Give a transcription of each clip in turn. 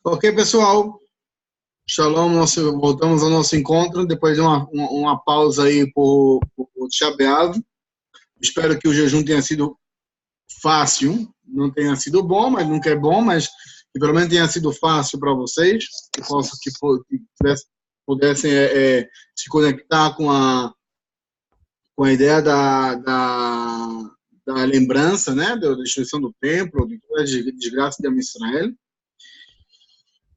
Ok, pessoal. Shalom, voltamos ao nosso encontro depois de uma pausa aí por Tisha B'Av. Espero que o jejum tenha sido fácil, não tenha sido bom, mas nunca é bom, mas que pelo menos tenha sido fácil para vocês, que pudessem se conectar com a ideia da lembrança, né, da destruição do templo, de toda a desgraça de Israel.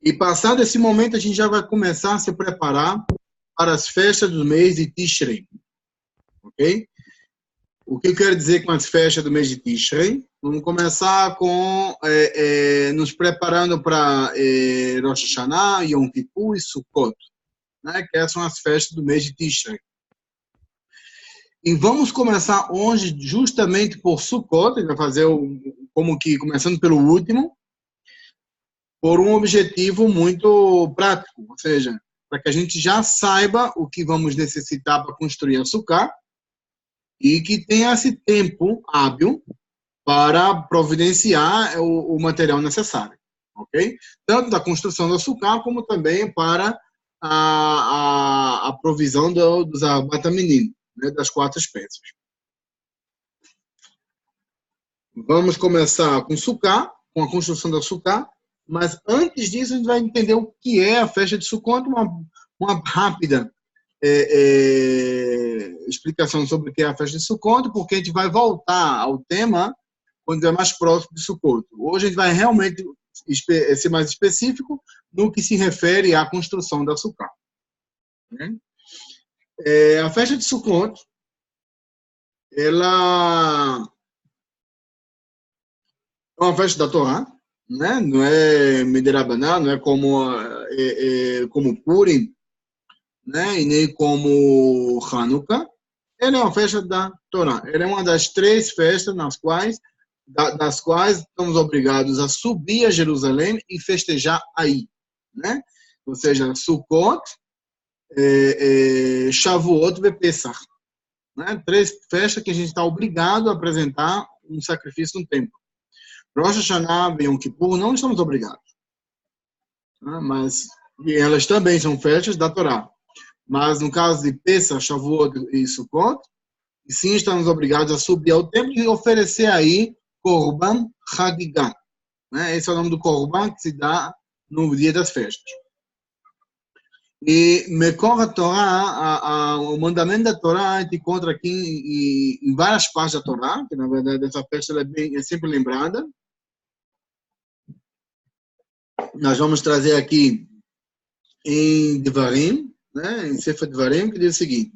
E passado esse momento, a gente já vai começar a se preparar para as festas do mês de Tishrei, ok? O que eu quero dizer com as festas do mês de Tishrei? Vamos começar com nos preparando para Rosh Hashanah, Yom Kippur e Sukkot, né? Que essas são as festas do mês de Tishrei. E vamos começar hoje justamente por Sukkot, a gente vai fazer como que começando pelo último, por um objetivo muito prático, ou seja, para que a gente já saiba o que vamos necessitar para construir a sucá e que tenha esse tempo hábil para providenciar o material necessário, ok? Tanto da construção da sucá como também para a provisão dos abatamenim, né, das 4 espécies. Vamos começar com sucá, com a construção da sucá, mas antes disso a gente vai entender o que é a festa de Sukkot, uma rápida explicação sobre o que é a festa de Sukkot, porque a gente vai voltar ao tema quando é mais próximo de Sukkot. Hoje a gente vai realmente ser mais específico no que se refere à construção da sucá. Né? A festa de Sukkot, ela é uma festa da Torá, né? Não é Midirabaná, não é como Purim, né? E nem como Hanukkah. Ela é uma festa da Torá. Ela é uma das 3 festas das quais estamos obrigados a subir a Jerusalém e festejar aí, né? Ou seja, Sukkot, Shavuot e Pesach, né? 3 festas que a gente está obrigado a apresentar um sacrifício no templo. Rosh Hashanah e Yom Kippur não estamos obrigados, né? Mas elas também são festas da Torá. Mas no caso de Pesach, Shavuot e Sukkot, sim estamos obrigados a subir ao templo e oferecer aí Korban Hagigah, né? Esse é o nome do Korban que se dá no dia das festas. E Mekor a Torá, o mandamento da Torá, a gente encontra aqui em várias partes da Torá, que na verdade essa festa é sempre lembrada. Nós vamos trazer aqui em Devarim, né, em Sefer Devarim, que diz o seguinte: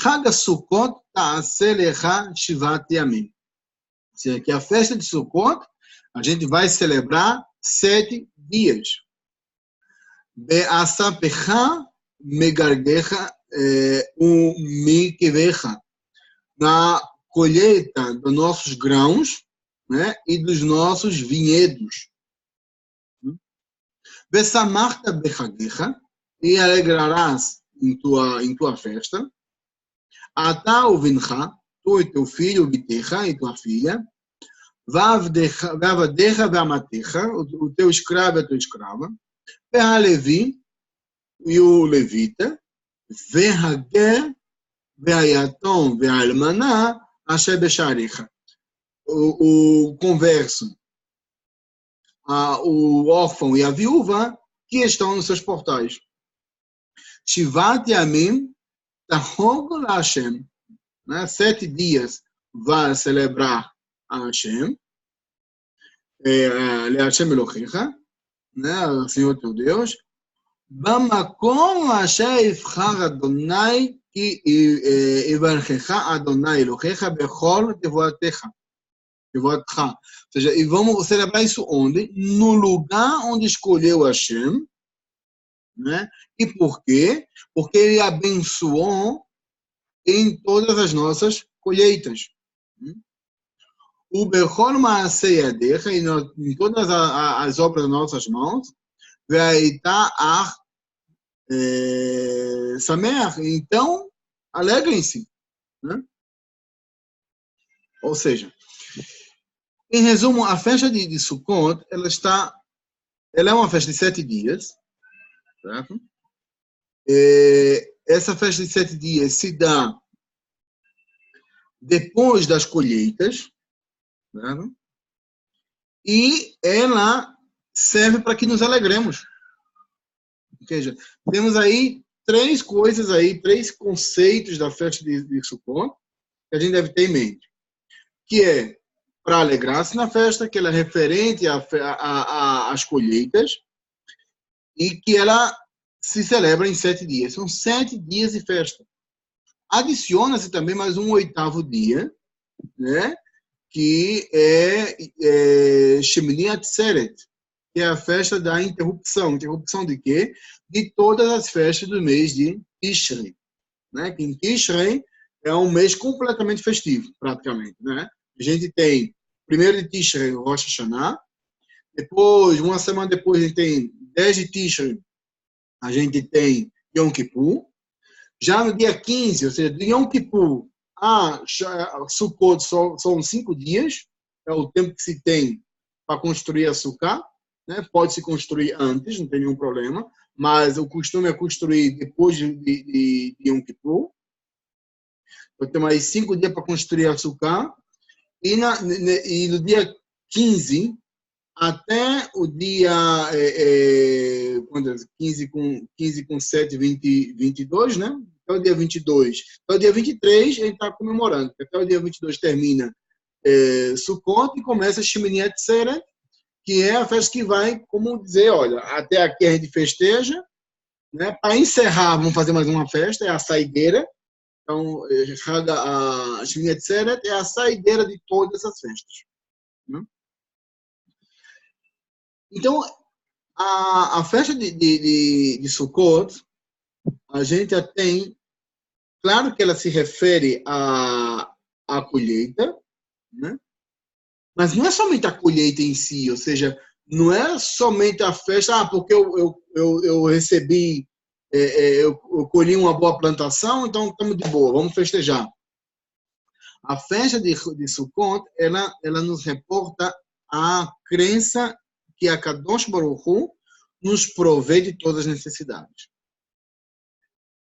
Chag Sukkot ta'aseh lecha shivat yamim. Ou seja, que a festa de Sukkot a gente vai celebrar 7 dias. Be'asapecha megargecha u'mikevecha. Na colheita dos nossos grãos, né, e dos nossos vinhedos. Be'samarta bechagecha, e alegrarás em tua festa. Ata uvincha, tu e teu filho, bitecha e tua filha. Vavadecha ve'amatecha, o teu escravo e a tua escrava. Ve'alevi, e o levita. Ve'hager, ve'ayatom, ve'almaná, asher be'sharecha. O converso, o órfão e a viúva que estão nos seus portais. Shivat yamim tahog LaHashem. 7 dias vai celebrar a Hashem, LeHashem Elohecha, né, Senhor teu Deus. Bamakom asher yivchar Adonai ki yivarchecha Adonai Elohecha bechol tevoatecha. Ou seja, e vamos celebrar isso onde? No lugar onde escolheu Hashem, né? E por quê? Porque ele abençoou em todas as nossas colheitas. O Bechol Maaseh Yadecha, em todas as obras das nossas mãos, Ve'aita Ach Sameach, então alegrem-se, né? Ou seja, em resumo, a festa de Sukkot, ela está ela é uma festa de 7 dias, certo? Essa festa de 7 dias se dá depois das colheitas, certo? E ela serve para que nos alegremos. Ou seja, temos aí três coisas aí, três conceitos da festa de Sukkot que a gente deve ter em mente, que é para alegrar-se na festa, que ela é referente às colheitas e que ela se celebra em 7 dias. São 7 dias de festa. Adiciona-se também mais um 8º dia, né? Que é Shemini Atzeret, que é a festa da interrupção. Interrupção de quê? De todas as festas do mês de Tishrei, né? Que em Tishrei é um mês completamente festivo, praticamente, né? A gente tem, primeiro de Tishrei, o Rosh Hashanah, depois, uma semana depois, a gente tem 10 de Tishrei, a gente tem Yom Kippur. Já no dia 15, ou seja, de Yom Kippur a Sukkot são 5 dias, é o tempo que se tem para construir a Sukkah, né? Pode se construir antes, não tem nenhum problema, mas o costume é construir depois de Yom Kippur. Então, temos aí 5 dias para construir a Sukkah, e no dia 15 até o dia 15 com 7, 22, né? Até o dia 22. Até o dia 23 a gente está comemorando. Até o dia 22 termina Sukkot e começa Shemini Atzeret, que é a festa que vai, como dizer, olha, até aqui a gente festeja, né? Para encerrar, vamos fazer mais uma festa, é a saideira. Então, a Shemini Atzeret é a saideira de todas essas festas, né? Então, a festa de Sukkot, a gente já tem, claro que ela se refere à colheita, né? Mas não é somente a colheita em si, ou seja, não é somente a festa, porque eu recebi, eu colhi uma boa plantação, então estamos de boa, vamos festejar. A festa de Sukkot, ela nos reporta a crença que a Kadosh Baruch Hu nos provê de todas as necessidades.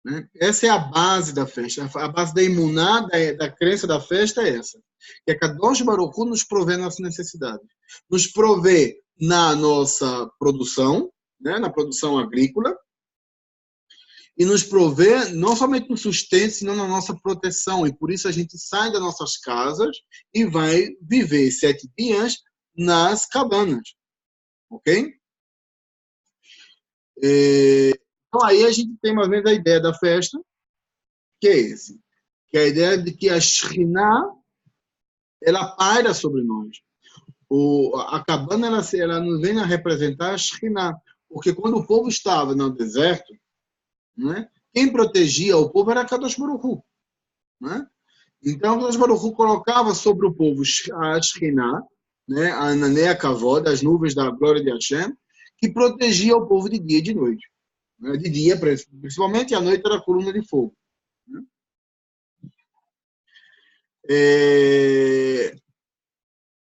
Né? Essa é a base da festa. A base da imuná, da crença da festa é essa. Que a Kadosh Baruch Hu nos provê nossas necessidades. Nos provê na nossa produção, né? Na produção agrícola, e nos provê não somente no sustento, senão na nossa proteção. E por isso a gente sai das nossas casas e vai viver 7 dias nas cabanas. Ok? Então aí a gente tem mais ou menos a ideia da festa, que é esse. Que é a ideia de que a Shekhinah, ela paira sobre nós. A cabana, ela nos vem a representar a Shekhinah. Porque quando o povo estava no deserto, né, quem protegia o povo era Kadosh Baruch Hu, né? Então, Kadosh Baruch Hu colocava sobre o povo a Shekhinah, né, a Ananei Kavod, as nuvens da glória de Hashem, que protegia o povo de dia e de noite. Né? De dia, principalmente, e à noite era a coluna de fogo. Né?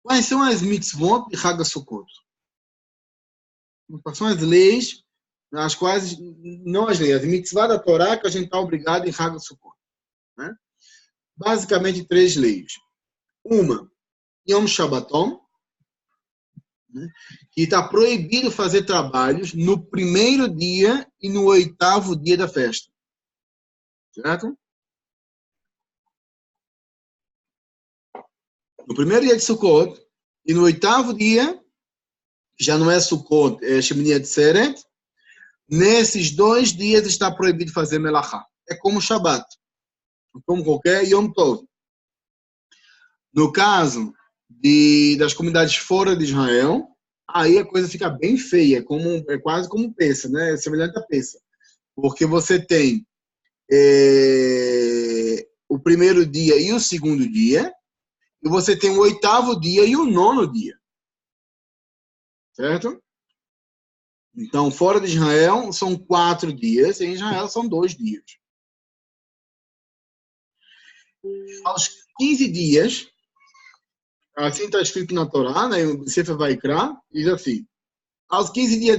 Quais são as mitzvot de Hag HaSukkot? Quais são as leis, as quais, não as leis, as mitzvot da Torá que a gente está obrigado em Hag HaSukkot. Né? Basicamente, 3 leis. Uma, Yom Shabbaton, né? Que está proibido fazer trabalhos no primeiro dia e no 8º dia da festa. Certo? No primeiro dia de Sukkot e no 8º dia, que já não é Sukkot, é Shemini Atzeret, nesses 2 dias está proibido fazer melachá. É como Shabbat, como qualquer Yom Tov. No caso das comunidades fora de Israel, aí a coisa fica bem feia, é quase como Pessa, né? É semelhante a Pessa. Porque você tem o primeiro dia e o segundo dia, e você tem o 8º dia e o 9º dia. Certo? Então, fora de Israel, são 4 dias, e em Israel são 2 dias. Aos 15 dias, assim está escrito na Torá, né, em Sefer Vaikra, diz assim, Aos 15 dias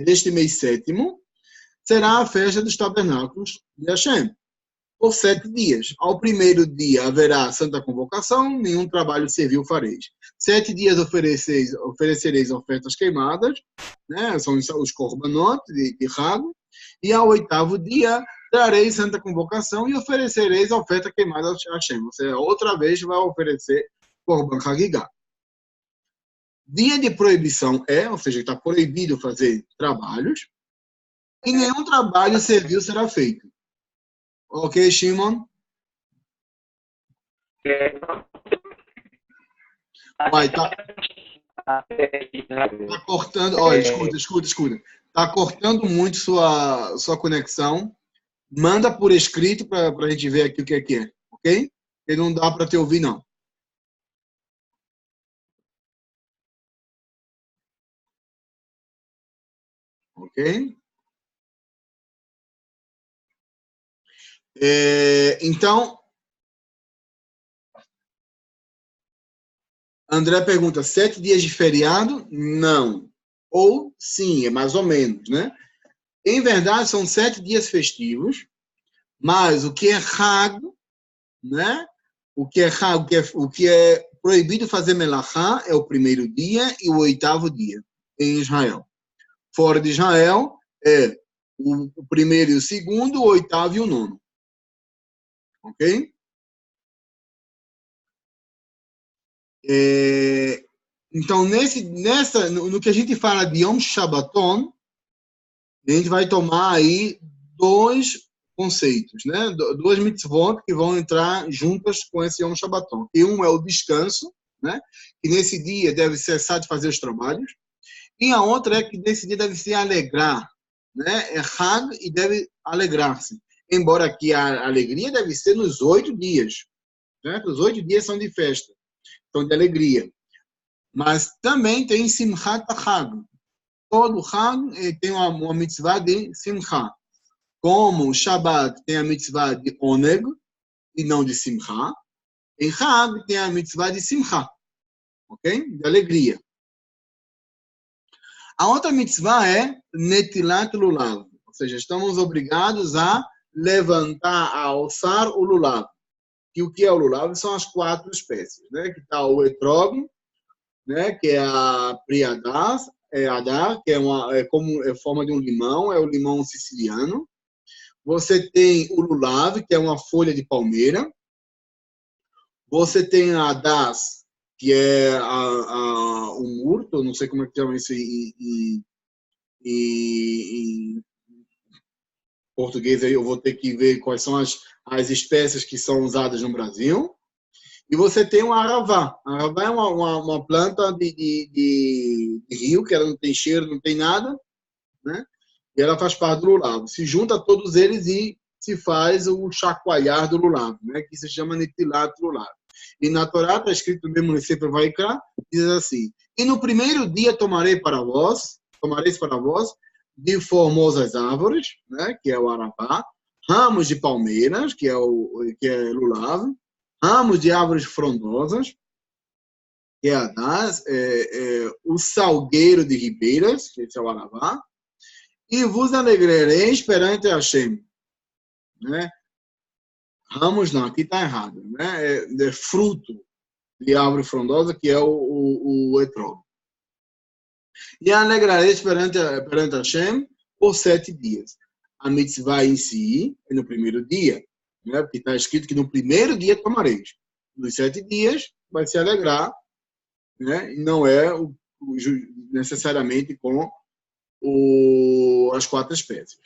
deste mês sétimo, será a festa dos tabernáculos de Hashem, por 7 dias. Ao primeiro dia haverá santa convocação, nenhum trabalho servil fareis. 7 dias oferecereis ofertas queimadas, né? São os korbanot de Rago, e ao 8º dia trareis santa convocação e oferecereis a oferta queimada a Hashem. Você outra vez vai oferecer korban hagigah. Dia de proibição ou seja, está proibido fazer trabalhos, e nenhum trabalho servil será feito. Ok, Shimon? Vai, tá cortando. Olha, escuta. Tá cortando muito sua conexão. Manda por escrito para a gente ver aqui o que é, ok? Porque não dá para te ouvir, não. Ok? Então, André pergunta, 7 dias de feriado? Não. Ou sim, é mais ou menos, né? Em verdade, são 7 dias festivos, mas o que é Hag, né? O que é proibido fazer melachá é o primeiro dia e o 8º dia em Israel. Fora de Israel é o primeiro e o segundo, o 8º e o 9º. Ok? Então, no que a gente fala de Yom Shabbaton, a gente vai tomar aí 2 conceitos, né? 2 mitzvot que vão entrar juntas com esse Yom Shabbaton. E um é o descanso, né? Que nesse dia deve cessar de fazer os trabalhos. E a outra é que nesse dia deve se alegrar, né? É Hag e deve alegrar-se. Embora aqui a alegria deve ser nos 8 dias, né? Os 8 dias são de festa, são de alegria. Mas também tem Simchat Hag. Todo Hag tem uma mitzvah de Simcha. Como o Shabbat tem a mitzvah de Oneg e não de Simcha, em Hag tem a mitzvah de Simcha, ok? De alegria. A outra mitzvah é Netilat Lulav, ou seja, estamos obrigados a levantar, a alçar o Lulav. E o que é o Lulav? São as 4 espécies, né? Que está o Etrog, né? Que é a Priadas, Adar, que é forma de um limão, é o limão siciliano. Você tem o Lulav, que é uma folha de palmeira. Você tem a Das, que é um murto, não sei como é que chama isso em português, aí eu vou ter que ver quais são as espécies que são usadas no Brasil. E você tem o Aravá. A Aravá é uma planta de rio, que ela não tem cheiro, não tem nada, né? E ela faz parte do lulav. Se junta todos eles e se faz o chacoalhar do lulav, né? Que se chama netilat lulav. E na Torá está escrito mesmo no Sefer Vaikra, diz assim: e no primeiro dia tomareis para vós de formosas árvores, né? Que é o Aravá, ramos de palmeiras, que é lulav, ramos de árvores frondosas, que é Adás, o salgueiro de ribeiras, que esse é o Aravá, e vos alegrareis perante Hashem. Né? Ramos não, aqui está errado. Né? Fruto de árvore frondosa, que é o etrog. E alegrareis perante Hashem por 7 dias. A mitzvah em si é no primeiro dia, né? Porque está escrito que no primeiro dia tomareis. Nos 7 dias vai se alegrar, né? E não é necessariamente com as 4 espécies.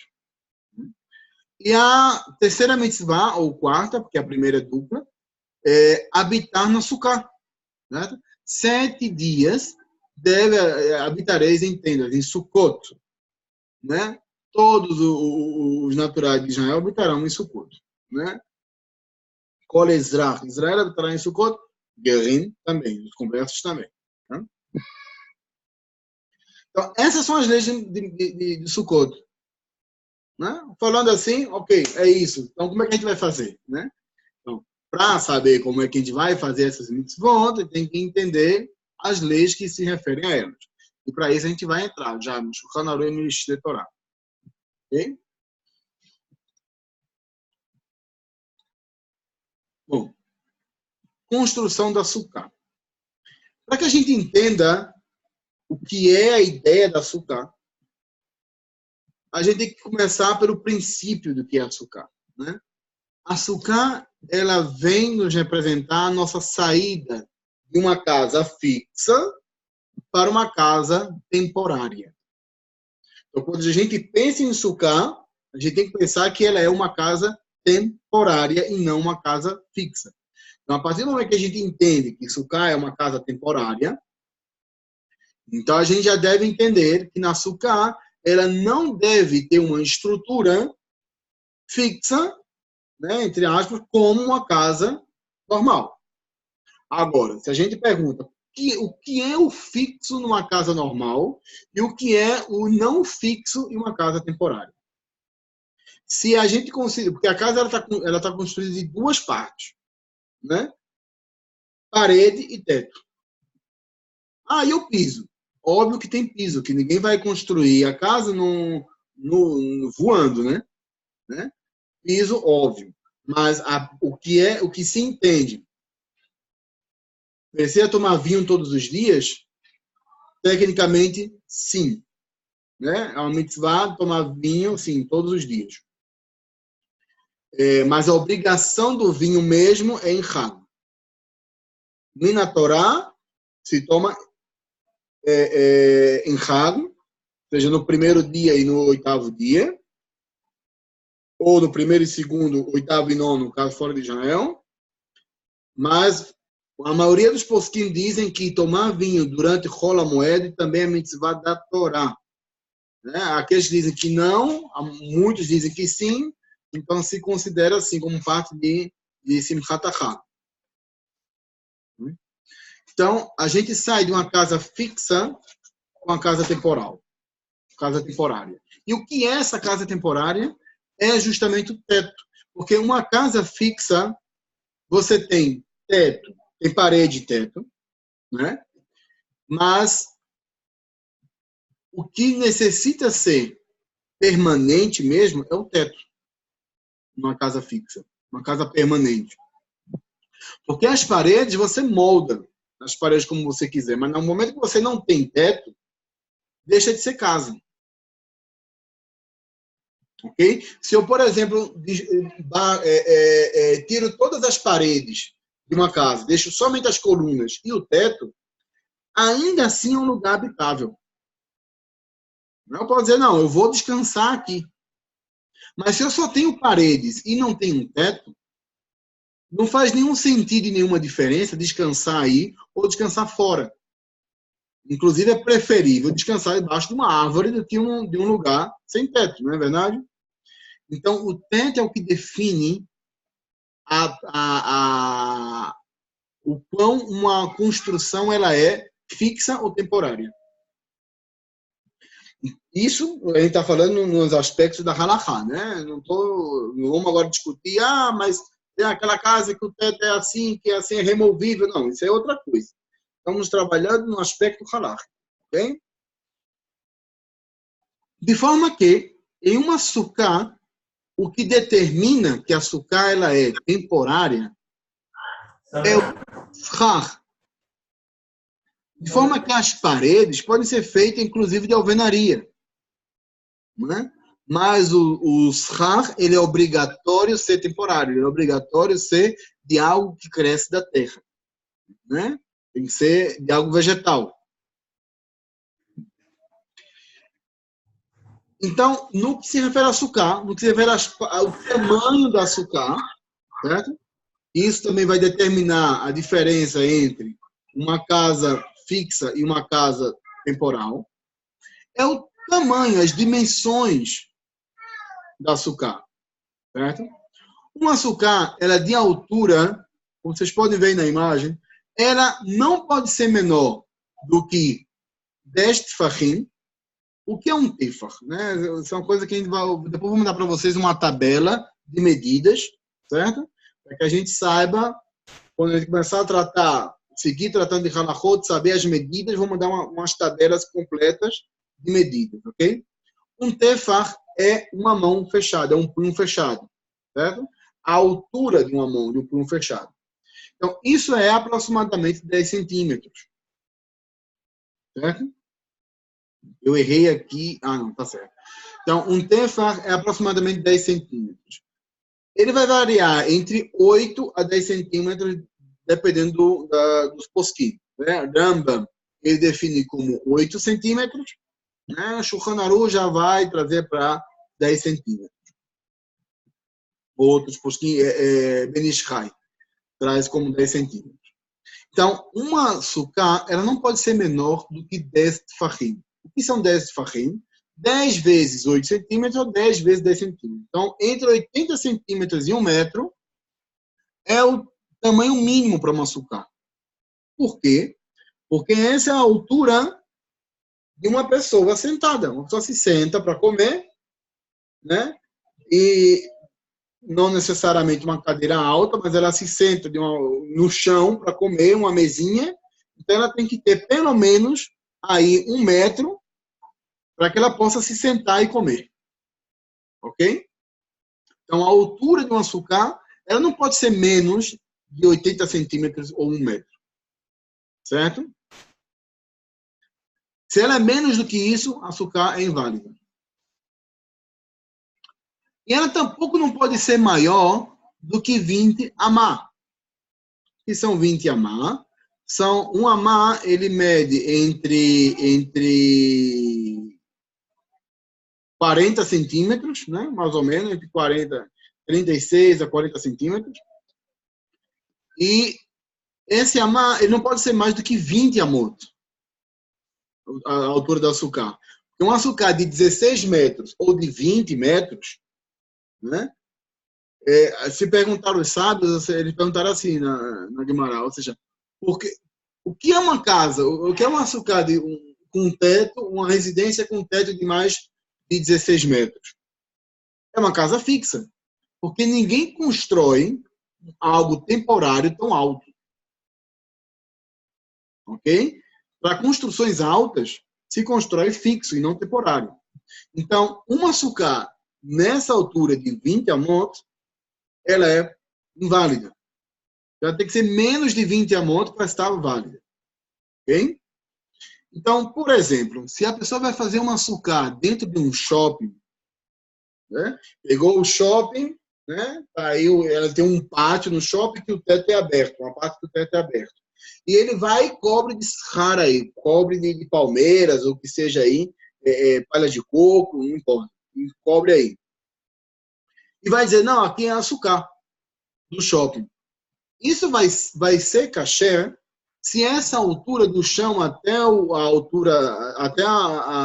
E a terceira mitzvah, ou quarta, porque a primeira é dupla, é habitar no Sukkah. Né? 7 dias habitareis em tendas, em Sukkot. Né? Todos os naturais de Israel habitarão em Sukkot. Né? Kol Ezrach, Israel habitará em Sukkot, Gerim também, os conversos também. Tá? Então, essas são as leis de Sukkot. Né? Falando assim, ok, é isso. Então, como é que a gente vai fazer? Né? Então, para saber como é que a gente vai fazer essas mitzvot, tem que entender as leis que se referem a elas. E para isso a gente vai entrar já no Shulchan Aruch e no Mishneh Torah. Ok? Bom, construção da sukkah. Para que a gente entenda o que é a ideia da sukkah, a gente tem que começar pelo princípio do que é a sukkah, né? A sukkah, ela vem nos representar a nossa saída de uma casa fixa para uma casa temporária. Então, quando a gente pensa em sukkah, a gente tem que pensar que ela é uma casa temporária e não uma casa fixa. Então, a partir do momento que a gente entende que sukkah é uma casa temporária, então a gente já deve entender que na sukkah ela não deve ter uma estrutura fixa, né, entre aspas, como uma casa normal. Agora, se a gente pergunta o que é o fixo numa casa normal e o que é o não fixo em uma casa temporária. Se a gente considera, porque a casa ela tá construída de duas partes, né? Parede e teto. Ah, e o piso? Óbvio que tem piso, que ninguém vai construir a casa no voando, né? Piso, óbvio. Mas o que se entende? Precisa tomar vinho todos os dias? Tecnicamente, sim. Né? É uma mitzvah tomar vinho, sim, todos os dias. Mas a obrigação do vinho mesmo é em Hag. Na Torá, se toma em Hag, seja no primeiro dia e no oitavo dia, ou no primeiro e segundo, oitavo e nono, caso fora de Israel. Mas a maioria dos posquim dizem que tomar vinho durante Chol HaMoed também é mitzvah da Torá. Né? Aqueles que dizem que não, muitos dizem que sim, então se considera assim como parte de Simchat HaChag. Então, a gente sai de uma casa fixa com a casa temporal, casa temporária. E o que é essa casa temporária? É justamente o teto. Porque uma casa fixa, você tem teto, tem parede e teto, né? Mas o que necessita ser permanente mesmo é o teto. Uma casa fixa, uma casa permanente. Porque as paredes você molda as paredes como você quiser, mas no momento que você não tem teto, deixa de ser casa. Ok? Se eu, por exemplo, tiro todas as paredes de uma casa, deixo somente as colunas e o teto, ainda assim é um lugar habitável. Não posso dizer, não, eu vou descansar aqui. Mas se eu só tenho paredes e não tenho um teto, não faz nenhum sentido e nenhuma diferença descansar aí ou descansar fora. Inclusive, é preferível descansar debaixo de uma árvore do que de um lugar sem teto, não é verdade? Então, o teto é o que define o quão uma construção ela é fixa ou temporária. Isso a gente está falando nos aspectos da halakha, né? Não vamos agora discutir, mas tem aquela casa que o teto é assim, que assim é removível. Não, isso é outra coisa. Estamos trabalhando no aspecto halakha, ok? De forma que, em uma sukkah, o que determina que a sukkah ela é temporária é o shar. De forma que as paredes podem ser feitas, inclusive, de alvenaria. Né? Mas o shar, ele é obrigatório ser temporário, ele é obrigatório ser de algo que cresce da terra. Né? Tem que ser de algo vegetal. Então, no que se refere a sukkah, no que se refere ao tamanho da sukkah, certo? Isso também vai determinar a diferença entre uma casa fixa e uma casa temporal. É o tamanho, as dimensões da sukkah, certo? Uma sukkah, ela de altura, como vocês podem ver aí na imagem, ela não pode ser menor do que 10 tefachim. O que é um tefach? Né? Isso é uma coisa que a gente vai... Depois vou dar para vocês uma tabela de medidas, certo? Para que a gente saiba, quando a gente começar a tratar seguir tratando de halachot, saber as medidas, vou mandar umas tabelas completas de medidas, ok? Um tefach é uma mão fechada, é um punho fechado, certo? A altura de uma mão, de um punho fechado. Então, isso é aproximadamente 10 centímetros, certo? Eu errei aqui. Ah, não, tá certo. Então, um tefach é aproximadamente 10 centímetros. Ele vai variar entre 8 a 10 centímetros, dependendo dos posquim. Né? Rambam, ele define como 8 centímetros. Né? Shulchan Aruch já vai trazer para 10 centímetros. Outros posquim, Ben Ish Chai, traz como 10 centímetros. Então, uma sukkah, ela não pode ser menor do que 10 tefachim. O que são 10 tefachim? 10 vezes 8 centímetros ou 10 vezes 10 centímetros. Então, entre 80 centímetros e 1 metro é o tamanho mínimo para uma sukkah. Por quê? Porque essa é a altura de uma pessoa sentada. Uma pessoa se senta para comer, né? E não necessariamente uma cadeira alta, mas ela se senta no chão para comer, uma mesinha. Então, ela tem que ter pelo menos aí 1 metro para que ela possa se sentar e comer. Ok? Então, a altura de uma sukkah, ela não pode ser menos de 80 centímetros ou 1 metro. Certo? Se ela é menos do que isso, a sukkah é inválida. E ela tampouco não pode ser maior do que 20 amá. O que são 20 amá? Um amá, ele mede entre 40 centímetros, né? Mais ou menos, entre 36 a 40 centímetros. E esse amá, ele não pode ser mais do que 20 amot, a altura do açúcar. Um açúcar de 16 metros ou de 20 metros, né? Se perguntaram os sábios, eles perguntaram assim na Guimarães, ou seja, porque, o que é uma casa, o que é um açúcar com um teto, uma residência com um teto de mais de 16 metros? É uma casa fixa, porque ninguém constrói algo temporário tão alto. Ok? Para construções altas, se constrói fixo e não temporário. Então, uma sukkah nessa altura de 20 amot, ela é inválida. Ela tem que ser menos de 20 amot para estar válida. Ok? Então, por exemplo, se a pessoa vai fazer uma sukkah dentro de um shopping, né? Pegou o shopping, né? Aí ela tem um pátio no shopping que o teto é aberto, uma parte do teto é aberto. E ele vai e cobre de sarra aí, cobre de palmeiras, ou que seja aí, palha de coco, não importa, cobre aí. E vai dizer, não, aqui é açúcar do shopping. Isso vai ser kasher se essa altura do chão até a altura, até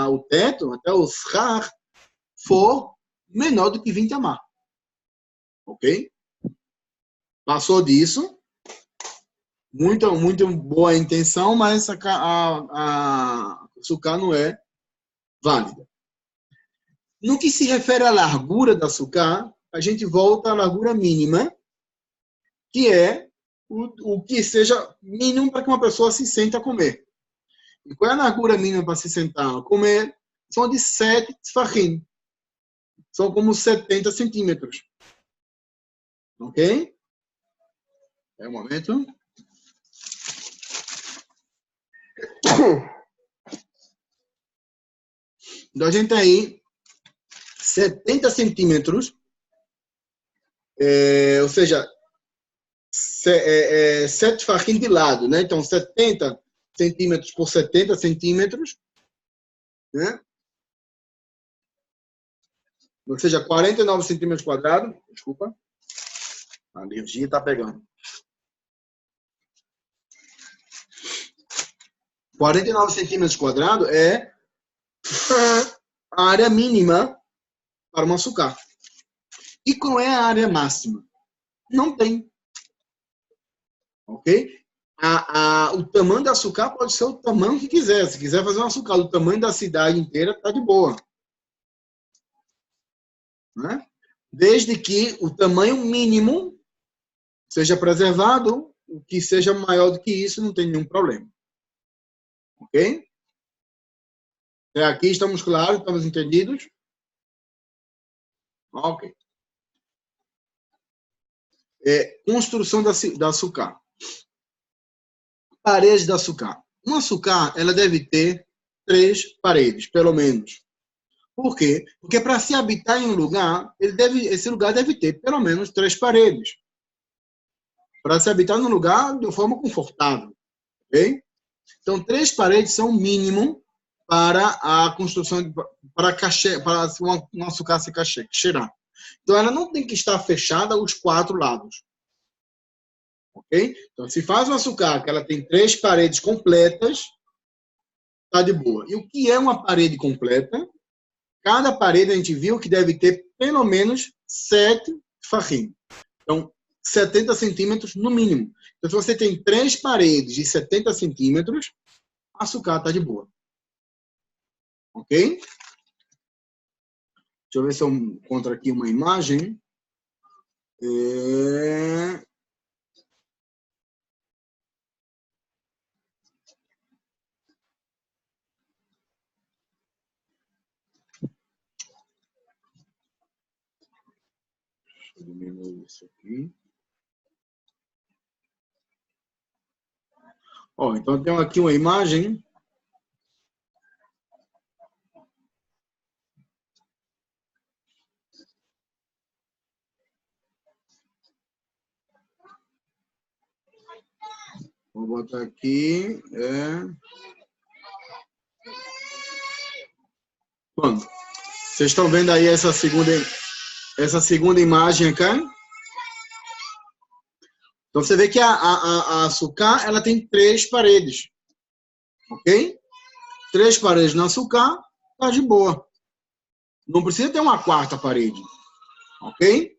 o teto, até o sarra, for menor do que 20 amá. Ok? Passou disso, muito boa intenção, mas a sukkah não é válida. No que se refere à largura da sukkah, a gente volta à largura mínima, que é o que seja mínimo para que uma pessoa se sente a comer. E qual é a largura mínima para se sentar a comer? São de 7 tefachim. São como 70 centímetros. Ok? É um momento. Então, a gente tem aí 70 centímetros, ou seja, 7 farquinhos de lado, né? Então, 70 centímetros por 70 centímetros, né? Ou seja, 49 centímetros quadrados. Desculpa. A alergia está pegando. 49 centímetros quadrados é a área mínima para uma sucá. E qual é a área máxima? Não tem. Ok? O tamanho da sucá pode ser o tamanho que quiser. Se quiser fazer uma sucá do tamanho da cidade inteira, está de boa. Né? Desde que o tamanho mínimo seja preservado, o que seja maior do que isso, não tem nenhum problema. Ok? Até aqui estamos claros, estamos entendidos? Ok. Construção da açúcar. Parede da açúcar. Uma açúcar, ela deve ter 3 paredes, pelo menos. Por quê? Porque para se habitar em um lugar, esse lugar deve ter pelo menos 3 paredes. Para se habitar num lugar de forma confortável. Ok? Então, 3 paredes são o mínimo para a construção, para um açúcar se cheirar. Então, ela não tem que estar fechada aos 4 lados. Ok? Então, se faz um açúcar que ela tem 3 paredes completas, está de boa. E o que é uma parede completa? Cada parede a gente viu que deve ter pelo menos 7 farrim. Então, 70 centímetros no mínimo. Então, se você tem 3 paredes de 70 centímetros, açúcar está de boa. Ok? Deixa eu ver se eu encontro aqui uma imagem. Deixa eu diminuir isso aqui. Ó, então, eu tenho aqui uma imagem. Vou botar aqui. Bom, vocês estão vendo aí essa segunda imagem aqui? Então, você vê que a açúcar ela tem 3 paredes. Ok? 3 paredes no açúcar, tá de boa. Não precisa ter uma 4ª parede. Ok?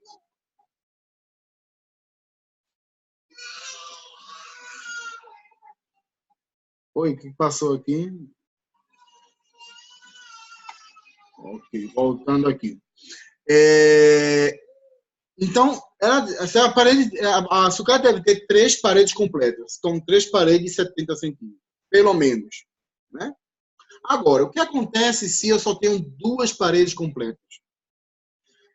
Oi, o que passou aqui? Ok, voltando aqui. Então, a açúcar deve ter 3 paredes completas. Então, 3 paredes de 70 centímetros, pelo menos. Né? Agora, o que acontece se eu só tenho 2 paredes completas?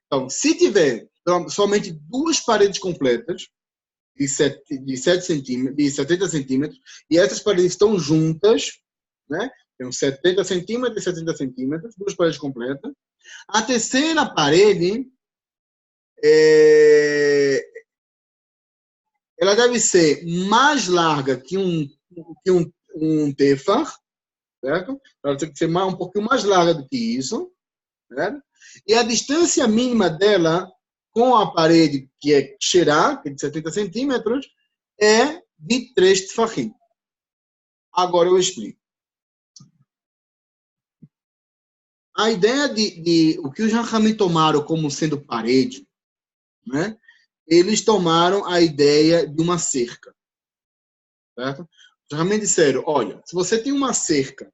Então, se tiver somente 2 paredes completas, de 70 centímetros, e essas paredes estão juntas, né? Tem 70 centímetros e 70 centímetros, 2 paredes completas. A terceira parede, ela deve ser mais larga que um tefar, certo? Ela tem que ser um pouquinho mais larga do que isso, certo? E a distância mínima dela com a parede, que é Xerá, que é de 70 centímetros, é de 3 tefahim. Agora eu explico. A ideia de o que os Jachamim tomaram como sendo parede, né? Eles tomaram a ideia de uma cerca, certo? Os Jachamim disseram, olha, se você tem uma cerca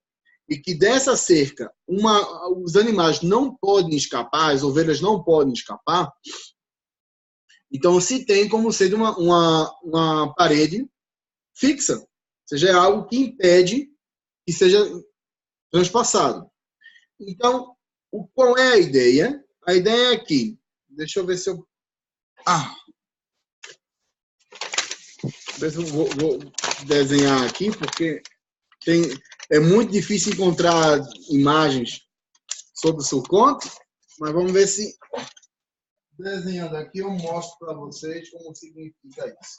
e que dessa cerca os animais não podem escapar, as ovelhas não podem escapar, então se tem como ser uma parede fixa, ou seja, é algo que impede que seja transpassado. Então, qual é a ideia? A ideia é que, deixa eu ver se eu... ver se eu vou desenhar aqui, porque é muito difícil encontrar imagens sobre o Sukkot, mas vamos ver se desenhando aqui eu mostro para vocês como significa isso.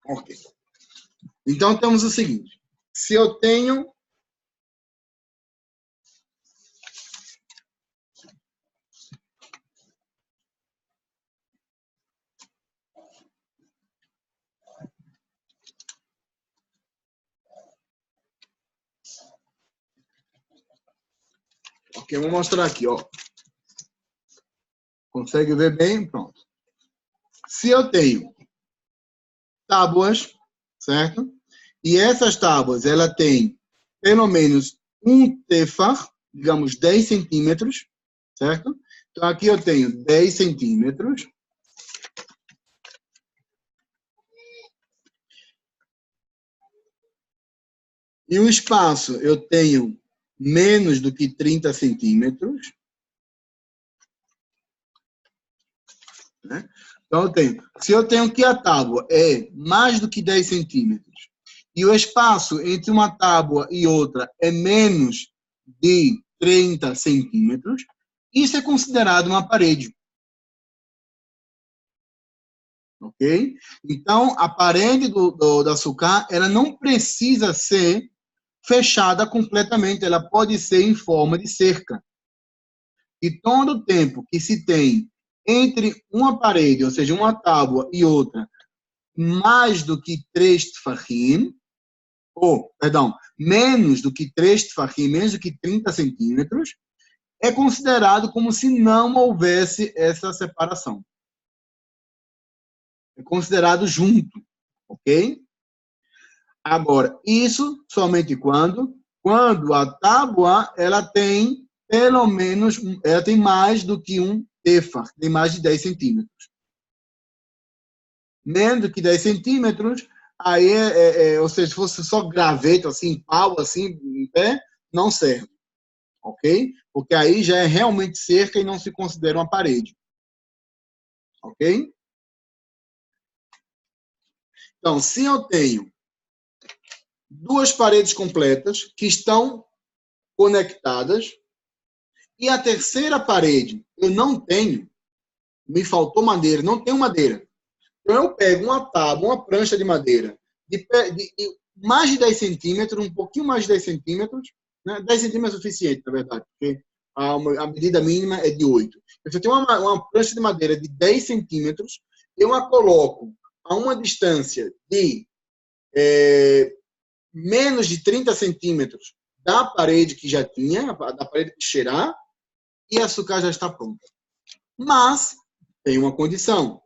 Ok. Então, temos o seguinte. Se eu tenho... Ok, vou mostrar aqui, ó. Consegue ver bem? Pronto. Se eu tenho tábuas, certo? E essas tábuas, ela tem pelo menos um tefar, digamos 10 centímetros, certo? Então, aqui eu tenho 10 centímetros. E o espaço eu tenho menos do que 30 centímetros. Né? Então, se eu tenho que a tábua é mais do que 10 centímetros e o espaço entre uma tábua e outra é menos de 30 centímetros, isso é considerado uma parede. Ok? Então, a parede do açúcar, ela não precisa ser fechada completamente, ela pode ser em forma de cerca. E todo o tempo que se tem entre uma parede, ou seja, uma tábua e outra, mais do que 3 tfahim, menos do que 3 tfahim, menos do que 30 centímetros, é considerado como se não houvesse essa separação. É considerado junto, ok? Agora, isso somente quando a tábua ela tem pelo menos, ela tem mais do que um tefah, tem mais de 10 centímetros. Menos do que 10 centímetros, aí ou seja, se fosse só graveto, assim, pau, assim, em pé, não serve, ok? Porque aí já é realmente cerca e não se considera uma parede, ok? Então, se eu tenho duas paredes completas que estão conectadas e a terceira parede eu não tenho, me faltou madeira, não tenho madeira. Então, eu pego uma tábua, uma prancha de madeira de mais de 10 centímetros, um pouquinho mais de 10 centímetros, né? 10 centímetros é suficiente, na verdade, porque a medida mínima é de 8. Se eu tenho uma prancha de madeira de 10 centímetros, eu a coloco a uma distância de menos de 30 centímetros da parede que já tinha, da parede que cheirar, e a açúcar já está pronta. Mas tem uma condição,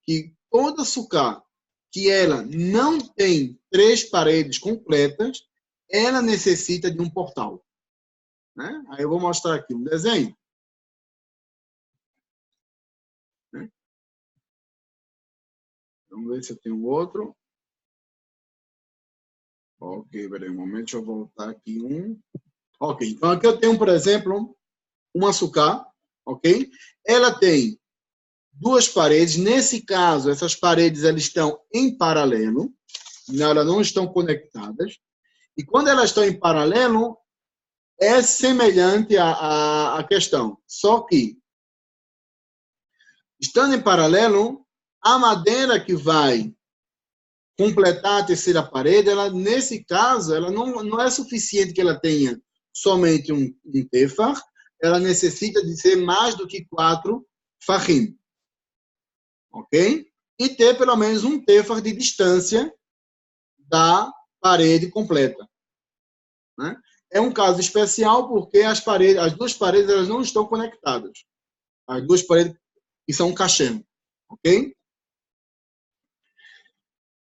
que todo açúcar que ela não tem 3 paredes completas, ela necessita de um portal. Né? Aí eu vou mostrar aqui um desenho. Né? Vamos ver se eu tenho outro. Ok, peraí um momento, deixa eu voltar aqui um. Ok, então aqui eu tenho, por exemplo, um açúcar, ok? Ela tem 2 paredes. Nesse caso, essas paredes elas estão em paralelo, elas não estão conectadas. E quando elas estão em paralelo, é semelhante à questão. Só que, estando em paralelo, a madeira que vai completar a terceira parede, ela, nesse caso, ela não é suficiente que ela tenha somente um tefar, ela necessita de ser mais do que 4 fahim. Ok? E ter pelo menos um tefar de distância da parede completa. Né? É um caso especial porque as 2 paredes elas não estão conectadas. As 2 paredes que são um cachê. Ok?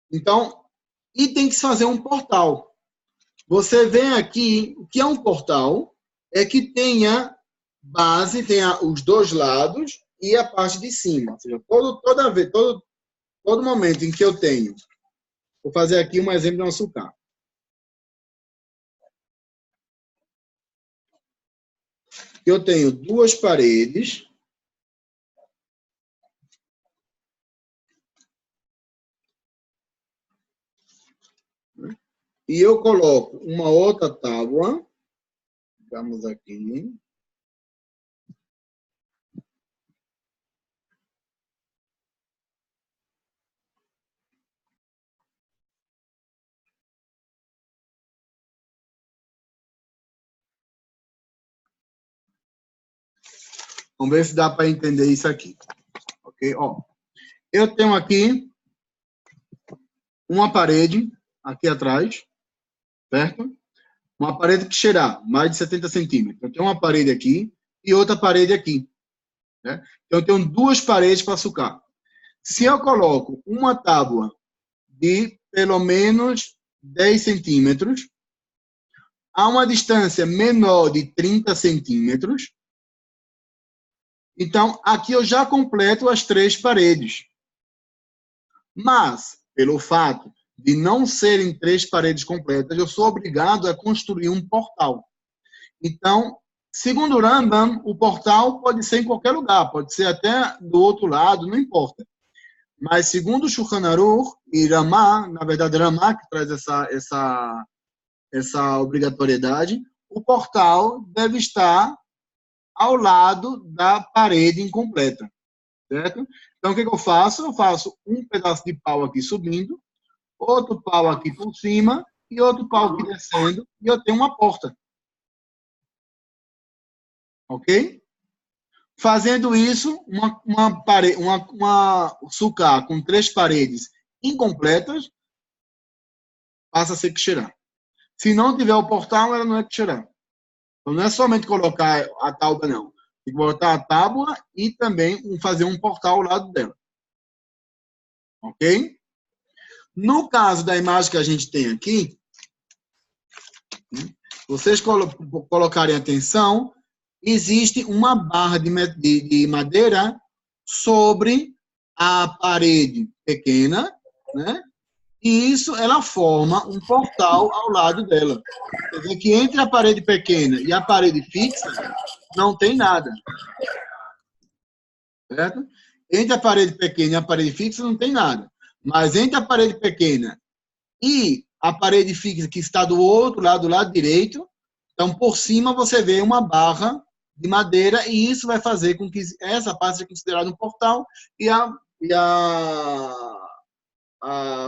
Então, e tem que se fazer um portal. Você vê aqui, o que é um portal? É que tenha base, tenha os 2 lados e a parte de cima. Ou seja, todo momento em que eu tenho, vou fazer aqui um exemplo de um açúcar. Eu tenho 2 paredes e eu coloco uma outra tábua, vamos aqui, vamos ver se dá para entender isso aqui. Ok? Ó, eu tenho aqui uma parede aqui atrás, certo? Uma parede que cheirar mais de 70 centímetros. Eu tenho uma parede aqui e outra parede aqui. Né? Então, eu tenho 2 paredes para açúcar. Se eu coloco uma tábua de pelo menos 10 centímetros, a uma distância menor de 30 centímetros, Então, aqui eu já completo as 3 paredes. Mas, pelo fato de não serem 3 paredes completas, eu sou obrigado a construir um portal. Então, segundo o Rambam, o portal pode ser em qualquer lugar, pode ser até do outro lado, não importa. Mas, segundo o Shulchan Aruch e Ramá, na verdade, Ramá que traz essa obrigatoriedade, o portal deve estar ao lado da parede incompleta, certo? Então, o que eu faço? Eu faço um pedaço de pau aqui subindo, outro pau aqui por cima e outro pau aqui descendo, e eu tenho uma porta. Ok? Fazendo isso, uma sucá com 3 paredes incompletas passa a ser Kshirá. Se não tiver o portal, ela não é Kshirá. Então, não é somente colocar a tábua, não. Tem que botar a tábua e também fazer um portal ao lado dela. Ok? No caso da imagem que a gente tem aqui, vocês colocarem atenção, existe uma barra de madeira sobre a parede pequena, né? E isso, ela forma um portal ao lado dela. Quer dizer que entre a parede pequena e a parede fixa, não tem nada. Certo? Entre a parede pequena e a parede fixa, não tem nada. Mas entre a parede pequena e a parede fixa, que está do outro lado, do lado direito, então, por cima, você vê uma barra de madeira e isso vai fazer com que essa parte seja considerada um portal e a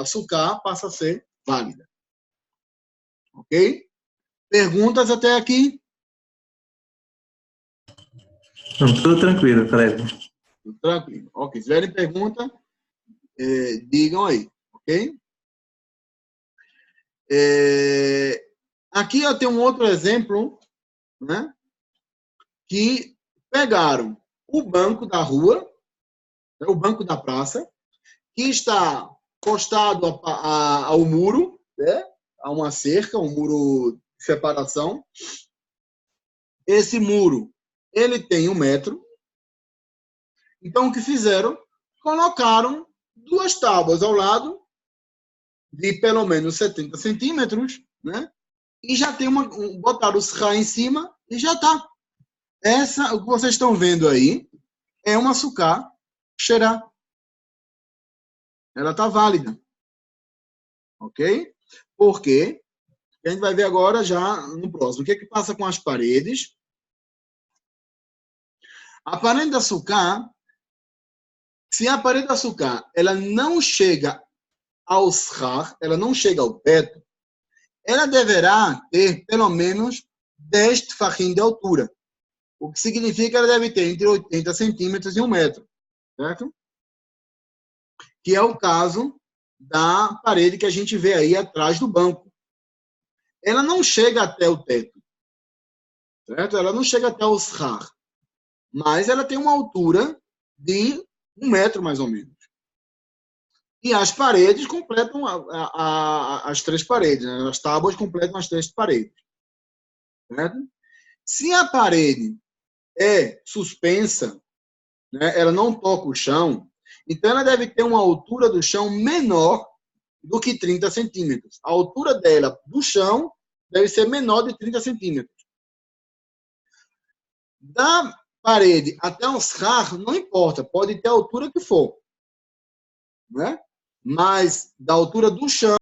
sucá passa a ser válida. Ok? Perguntas até aqui? Não, tudo tranquilo, colega. Tranquilo. Ok. Se tiverem pergunta, digam aí. Ok? Aqui eu tenho um outro exemplo, né? Que pegaram o banco da rua, o banco da praça, que está encostado ao muro, né? A uma cerca, um muro de separação. Esse muro, ele tem 1 metro. Então, o que fizeram? Colocaram 2 tábuas ao lado, de pelo menos 70 centímetros, né? E já tem botaram os raios em cima e já está. O que vocês estão vendo aí é uma sucá xerá. Ela está válida. Ok? Por quê? A gente vai ver agora já no próximo. O que é que passa com as paredes? A parede da sucá, se a parede da sucá ela não chega ao shar, ela não chega ao teto, ela deverá ter pelo menos 10 tfachim de altura. O que significa que ela deve ter entre 80 centímetros e 1 metro. Certo? Que é o caso da parede que a gente vê aí atrás do banco. Ela não chega até o teto. Certo? Ela não chega até o shar. Mas ela tem uma altura de 1 metro, mais ou menos. E as paredes completam as 3 paredes. Né? As tábuas completam as 3 paredes. Certo? Se a parede é suspensa, né? Ela não toca o chão, então ela deve ter uma altura do chão menor do que 30 centímetros. A altura dela do chão deve ser menor de 30 centímetros. Da parede até o shar, não importa, pode ter a altura que for. Né? Mas da altura do chão,